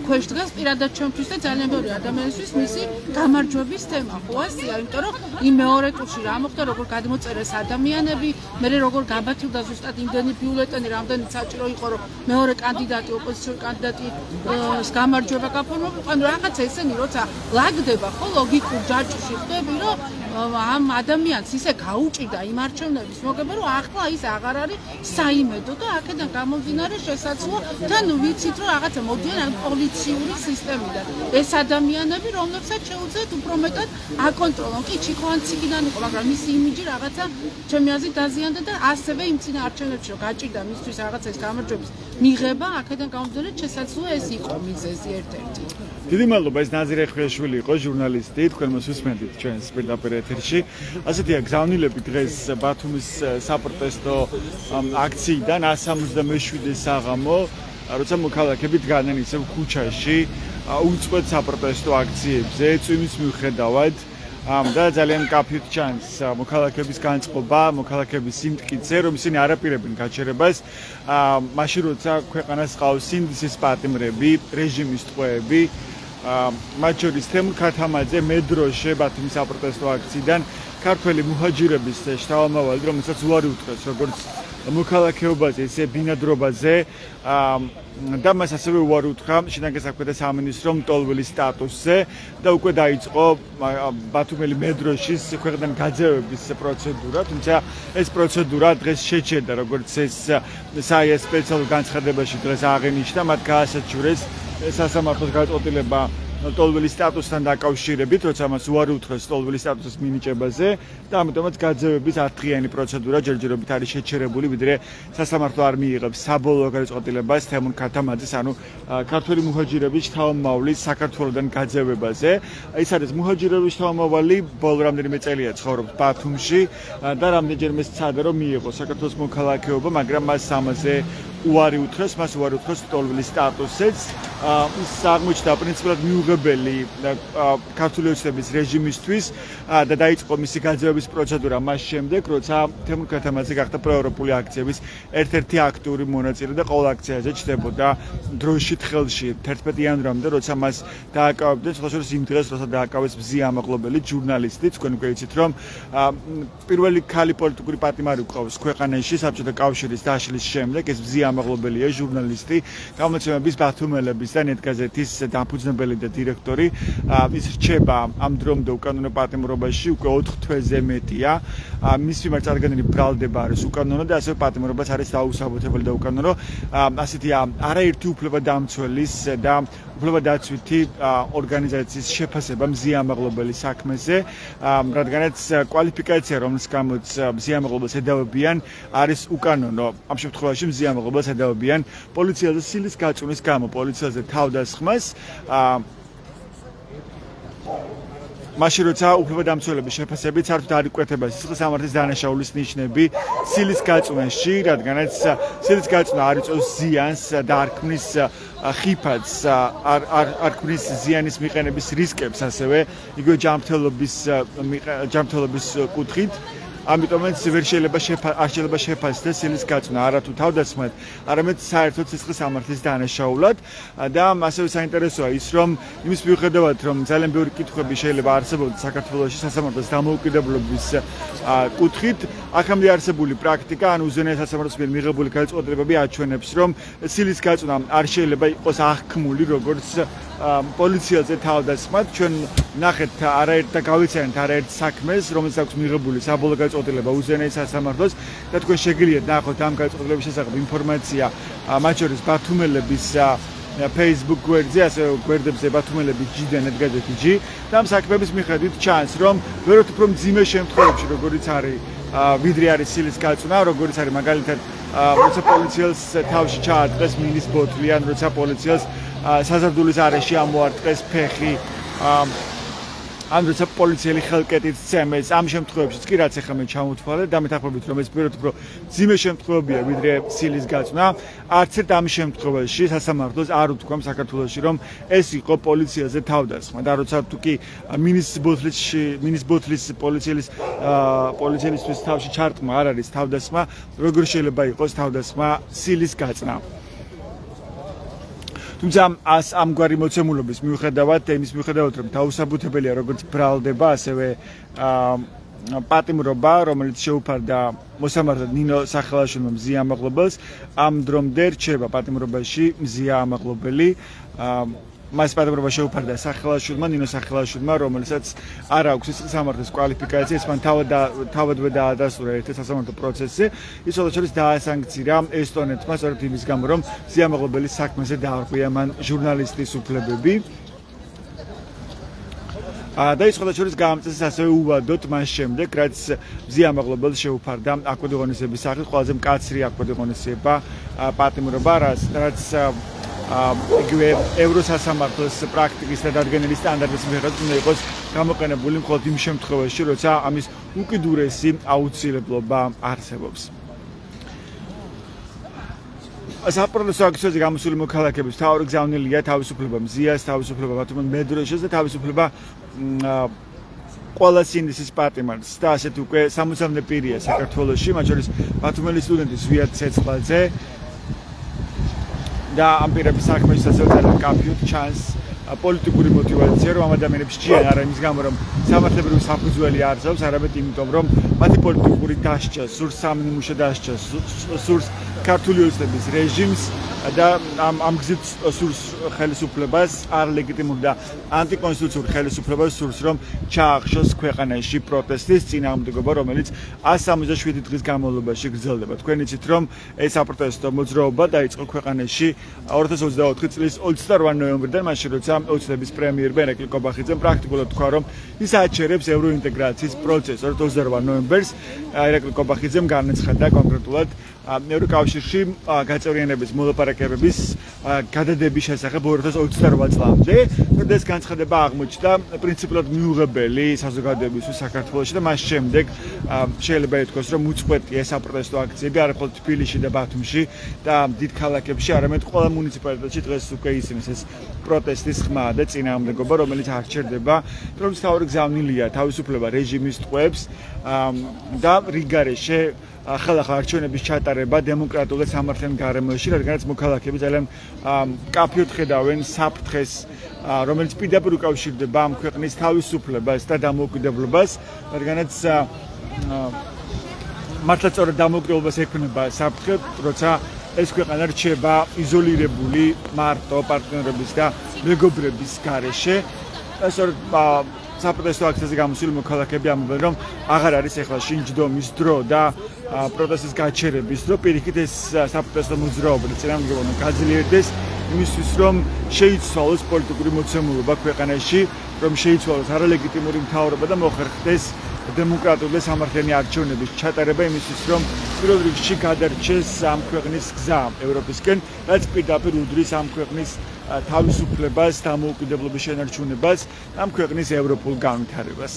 ქვეშ დგას პირადად ჩვენთვის და ძალიან ბევრი ადამიანისთვის მისი გამარჯვების თემა ხო ასეა იმიტომ რომ იმ მეორე ტურში რა მოხდა როგორ გადმოწერეს ადამიანები მე როგორ გაბათილდა ზუსტად იმდენი ბიულეტენი რამდენი საჭირო იყო რომ მეორე კანდიდატი ოპოზიციური კანდიდატის გამარჯვება გაფორმებულიყო ანუ რაღაცა ესენი როცა ლაგდება ხო ლოგიკურ ჯაჭვში ხდები რომ ამ ადამიანს ისე გაუჭირდა იმ არჩევნების მოგება, რომ ახლა ის აღარ არის საიმედო და აქედან გამომდინარე შესაძლოა თან ვიცით, რომ რაღაცა მოდიან ამ პოლიციური სისტემიდან. ეს ადამიანები, რომლებსაც შეუძლიათ უფრო მეტად აკონტროლონ. კი, ჩიქოვანციკიდან იყო, მაგრამ მისი იმიჯი რაღაცა ჩემი აზრით დაზიანდა და ასევე იმ წინა არჩევნებში რომ გაჭირდა მისთვის რაღაცა ეს გამარჯვების მიღება, აქედან გამომდინარე შესაძლოა ეს იყო მიზეზი ერთ-ერთი. დიდი მადლობა, ეს ნაზირე ხვიაშვილი იყო ჟურნალისტი, თქვენ მას უსმენთ ჩვენს პირდაპირ ეთერში. ასეთია გზავნილები დღეს ბათუმის საპროტესტო აქციიდან 177 საღამო, როცა მოქალაქეები დგანან ისევ ქუჩაში უწყვეტ საპროტესტო აქციებზე, წვიმის მიუხედავად და ძალიან კაფით ჩანს მოქალაქეების განწყობა, მოქალაქეების სიმტკიცე, რომ ისინი არ აპირებენ გაჩერებას, მაშინ როცა ქვეყანას ყავს სინდისის პატიმრები, რეჟიმის ტყვეები, მათ შორის თემურ ქათამაძე მედროშე ბათუმის საპროტესტო აქციიდან ქართველი მუჰაჯირების შთამომავალი, რომელსაც უარი უთხრეს როგორც მოქალაქეობაზე, ისე ბინადრობაზე და მას ასევე უარი უთხრა შინაგანსაქმეთა სამინისტრომ მტოლველის სტატუსზე და უკვე დაიწყო ბათუმელი მედროშის ქვეყნიდან გაძევების პროცედურა, თუმცა ეს პროცედურა დღეს შეჩერდა, როგორც ეს საიას სპეციალურ განცხადებაში დღეს აღენიშნა, მათ გაასაჩურეს სასამართლოს გადაწყვეტილება ტოლველის სტატუსთან დაკავშირებით, როცა მას უარი უთხრეს ტოლველის სტატუსის მინიჭებაზე და ამიტომაც გაძევების 10 დღიანი პროცედურა ჯერჯერობით არის შეჩერებული, ვიდრე სასამართლო არ მიიღებს საბოლოო გადაწყვეტილებას თემურ ქათამაძის, ანუ ქართველი მუჰაჯირების შთამომავლის საქართველოსდან გაძევებაზე. ეს არის მუჰაჯირების შთამომავალი, ბოლო რამდენიმე წელია ცხოვრობს ბათუმში და რამდენჯერმე სცადა რომ მიიღო საქართველოს მოქალაქეობა, მაგრამ მას ამაზე უარი უთხრეს, მას უარი უთხრეს ტოლველის სტატუსიც. ის აღმოჩნდა პრინციპულად მიუღებელი ქართული ოცნების რეჟიმისთვის და დაიწყო მისი გაძევების პროცედურა მას შემდეგ, როცა თემურ ქათამაძე გახდა პროევროპული აქციების ერთ-ერთი აქტიური მონაწილე და ყოველ აქციაზე ჩნდებოდა დროშით ხელში 11 იანვრამდე, როცა მას დააკავებდნენ, შესაძლოა იმ დღეს, როცა დააკავეს მზია ამაღლობელი ჟურნალისტი, თქვენ უკვე იცით, რომ პირველი ქალი პოლიტიკური პატიმარი ყავს ქვეყანაში საბჭოთა კავშირის დაშლის შემდეგ, ეს მზია ამაღლობელია ჟურნალისტი, გამოცემების ბათუმელების და ნეტგაზეთის დამფუძნებელი და დირექტორი. ის რჩება ამ დრომდე უკანონო პატიმრობაში უკვე 4 თვეზე მეტია. მის მიმართ წარგანილი ბრალდება არის უკანონო და ასევე პატიმრობაც არის დაუსაბუთებელი და უკანონო. ასეთია არაერთი უფლებადამცველის და უფლებადაცვითი ორგანიზაციის შეფასება მზია ამაღლობელის საქმეზე, რადგანაც კვალიფიკაცია, რომელს გამოც მზია ამაღლობელს ედავებიან, არის უკანონო. ამ შემთხვევაში მზია ამაღლობელს ედავებიან პოლიციაზე სილის გაწვნის გამო, პოლიციაზე თავდასხმას, მაშინ როცა უფლებადამცველების შეფასებით საერთოდ არ იკვეთება სისხლის სამართლის დანაშაულის ნიშნები სილის გაწვნაში, რადგანაც სილის გაწვნა არ იწვევს ზიანს და არ ქმნის ხიფათს, არ ქმნის ზიანის მიყენების რისკებს, ასევე იგივე ჯანმრთელობის კუთხით. ამიტომაც ვერ შეიძლება შეფასდეს სილის გაწვნა არათუ თავდასხმად, არამედ საერთოდ სისხლის სამართლის დანაშაულად და ასევე საინტერესოა ის, რომ იმის მიუხედავად, რომ ძალიან ბევრი კითხვები შეიძლება არსებობდეს საქართველოში სასამართლოს დამოუკიდებლობის კუთხით, აქამდე არსებული პრაქტიკა, ან უზენაეს სასამართლოს მიერ მიღებული გადაწყვეტილებები აჩვენებს, რომ სილის გაწვნა არ შეიძლება იყოს აღქმული როგორც პოლიციაზე თავდასხმად. ჩვენ ნახეთ არაერთ და გავიცანეთ არაერთ საქმეს, რომელსაც აქვს მიღებული საბოლოო გადაწყვეტილება უზენაეს სასამართლოს და თქვენ შეგიძლიათ ნახოთ ამ გადაწყვეტილების შესახებ ინფორმაცია, მათ შორის ბათუმელების Facebook გვერდზე, ასევე გვერდებზე ბათუმელების G და ნეტგაზეთი G და ამ საქმეების მიხედვით ჩანს, რომ ვეროთ უფრო მძიმე შემთხვევებში, როგორიც არის ვიდრე არის სილის გაწვნა, როგორიც არის მაგალითად როცა პოლიციელს თავში ჩაარტყეს მინის ბოთლი, ან როცა პოლიციელს საზარდულის არეში ამოარტყეს ფეხი, ან როცა პოლიციელი ხელკეტით ცემეს, ამ შემთხვევებშიც კი რაც ახლა მე ჩამოვთვალე და მეთანხმებით, რომ ეს ვეროთ უფრო მძიმე შემთხვევებია ვიდრე სილის გაწვნა, არც ერთ ამ შემთხვევაში სასამართლოს არ უთქვამ საქართველოში, რომ ეს იყო პოლიციაზე თავდასხმა და როცა თუ კი მინის ბოთლის პოლიციელისთვის თავში ჩარტყმა არ არის თავდასხმა, როგორ შეიძლება იყოს თავდასხმა სილის გაწნა. თუმცა ამგვარი მოცემულობის მიუხედავად, იმის მიუხედავად, რომ დაუსაბუთებელია როგორც ბრალდება, ასევე პატიმრობა, რომელიც შეუფარდა მოსამართლედ ნინო სახელაშვილმა მზია ამაღლობელს, ამ დრომდე რჩება პატიმრობაში მზია ამაღლობელი. მას პატიმრობა შეუფარდა სახელაშვილმა, ნინო სახელაშვილმა, რომელსაც არ აქვს ეს სამართლის კვალიფიკაცია, ეს მან თავადვე დაადასტურა ერთ სასამართლო პროცესზე. ის შესაძლოა დაასანქცირა ესტონეთმა, სწორედ იმის გამო, რომ სიამაღლებელი საქმეზე დაარღვია მან ჟურნალისტის უფლებები. და ის შესაძლოა გამწეს ასევე უვადოთ მას შემდეგ, რაც სიამაღლებელს შეუფარდა აკვედიღონისების სახით, ყველაზე მკაცრი აკვედიღონისება პატიმრობა, რაც იგივე ევროსასამართლოს პრაქტიკის და დადგენილი სტანდარტის მიხედვით უნდა იყოს გამოყენებული მხოლოდ იმ შემთხვევაში, როცა ამის უკიდურესი აუცილებლობა არსებობს. საპროტესტო აქციაზე გამოსული მოქალაქეების მთავარი გზავნილია თავისუფლება მზიას, თავისუფლება ბათუმან მედროშეს და თავისუფლება ყველა სინდისის პატიმარს და ასეთი უკვე 60-მდე პირია საქართველოში, მათ შორის ბათუმელი სტუდენტი ზვიად ცეცხლაძე და ამ პირების საქმეში ასევე ძალიან კაფიოდ ჩანს პოლიტიკური мотиваცია, რომ ამ ადამიანებს ჭიან არა იმის გამო, რომ სამართლებრივი საფუძველი არსებობს, არამედ იმიტომ, რომ მათი პოლიტიკური დასჯა, სურს სამინიმუშო დასჯა, სურს ქართული ოცნების რეჟიმს და ამ გზით სურს ხელისუფლებას, არ ლეგიტიმურ და ანტიკონსტიტუციურ ხელისუფლებას სურს, რომ ჩაახშოს ქვეყანაში პროტესტის წინააღმდეგობა, რომელიც 167 დღის განმავლობაში გრძელდება. თქვენ იცით, რომ ეს საპროტესტო მოძრაობა დაიწყო ქვეყანაში 2024 წლის 28 ნოემბრიდან, მაშინ როცა ოცნების პრემიერ ბერეკლი კობახიძემ პრაქტიკულად თქვა, რომ ის აჩერებს ევროინტეგრაციის პროცესს. 28 ნოემბერს ირაკლი კობახიძემ განაცხადა კონკრეტულად ევროკავშირში გაწევრიანების მოლაპარაკებების გადადების შესახებ 2028 წლამდე. ეს განცხადება აღმოჩნდა პრინციპულად მიუღებელი საზოგადოებისთვის საქართველოში და მას შემდეგ შეიძლება ითქვას, რომ უწყვეტია საპროტესტო აქციები არა მხოლოდ თბილისში და ბათუმში და დიდ ქალაქებში, არამედ ყველა მუნიციპალიტეტში დღეს უკვე ისმის ეს პროტესტის ხმა და წინააღმდეგობა, რომელიც არ ჩერდება, რომელიც თავი გზავნილია თავისუფლება რეჟიმის ტყვეებს და რიგარეშე ახალ-ახალ არჩევნების ჩატარება დემოკრატიულ და სამართლიან გარემოში, რადგანაც მოქალაქეები ძალიან კაფიოდ ხედავენ საფრთხეს, რომელიც პირდაპირ უკავშირდება ამ ქვეყნის თავისუფლებას და დამოუკიდებლობას, რადგანაც მართლაც სწორედ დამოუკიდებლობას ექმნება საფრთხე, როცა ეს ქვეყანა რჩება იზოლირებული მარტო პარტნიორების და მეგობრების გარეშე. სწორედ საპროტესტო აქციაზე გამოსული მოქალაქეები ამბობენ, რომ აღარ არის ეხლა შინჯდომის დრო და პროტესტის გაჩერების დრო, პირიქით ეს საპროტესტო მოძრაობა და წინააღმდეგობა გაძლიერდეს იმისთვის, რომ შეიცვალოს პოლიტიკური მოცემულობა ქვეყანაში, რომ შეიცვალოს არალეგიტიმური მთავრობა და მოხერხდეს დემოკრატიული და სამართლიანი არჩევნების ჩატარება იმისთვის, რომ პირველ რიგში გადარჩეს ამ ქვეყნის გზა ევროპისკენ, რაც პირდაპირ უდრის ამ ქვეყნის თავისუფლებას, დამოუკიდებლობის შენარჩუნებას, ამ ქვეყნის ევროპულ განვითარებას.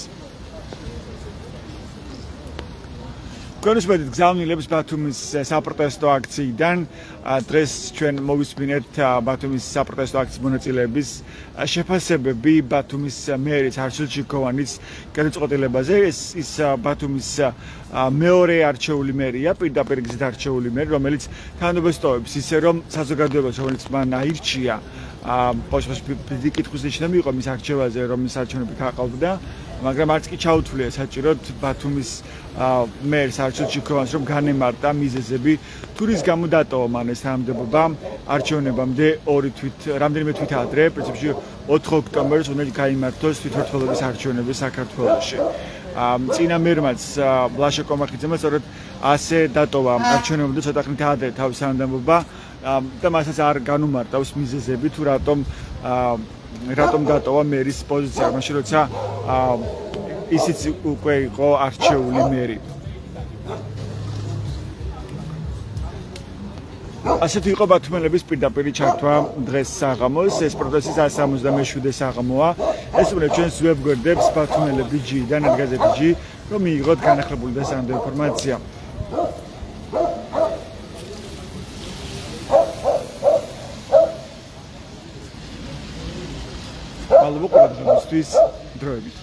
კონსპექტ გზავნილებს ბათუმის საპროტესტო აქციიდან დღეს ჩვენ მოვისმინეთ ბათუმის საპროტესტო აქციის მონაწილეების შეფასებები ბათუმის მერის არჩილ ჩიქოვანის გადაწყვეტილებაზე. ის ბათუმის მეორე არჩეული მერია, პირდაპირ გზით არჩეული მერი, რომელიც თანადობას ტოვებს ისე, რომ საზოგადოებას, რომელიც მან აირჩია, პოსტი კითხვის ნიშნები იყო მის არჩევაზე, რომ ის არჩევნები გაყალბდა, მაგრამ არც კი ჩაუთვლია საჭიროდ ბათუმის მერს არჩილ ჩიქოვანს, რომ განემარტა მიზეზები, თუ რის გამო დატოვა მან ეს თანამდებობა არჩევნებამდე რამდენიმე თვით ადრე, პრინციპში 4 ოქტომბერს უნდა გაიმართოს თვითმმართველობის არჩევნები საქართველოში. წინა მერმაც ლაშა კომახიძემაც სწორედ ასე დატოვა არჩევნებამდე ცოტა ხნით ადრე თავის თანამდებობა და მასაც არ განუმარტავს მიზეზები, თუ რატომ დატოვა მერის პოზიცია, მაშინ როცა ისიც უკვე იყო არჩეული მერი. ასეთი იყო ბათუმელების პირდაპირი ჩართვა დღეს საღამოს, ეს პროტესტის 167 საღამოა. ეს უნდა ჩვენ ვებგვერდებს ბათუმელები ჯიდან, გაზეთი ჯი, რომ მიიღოთ განახლებული და სანდო ინფორმაცია. მადლობა ყველასთვის დროებით.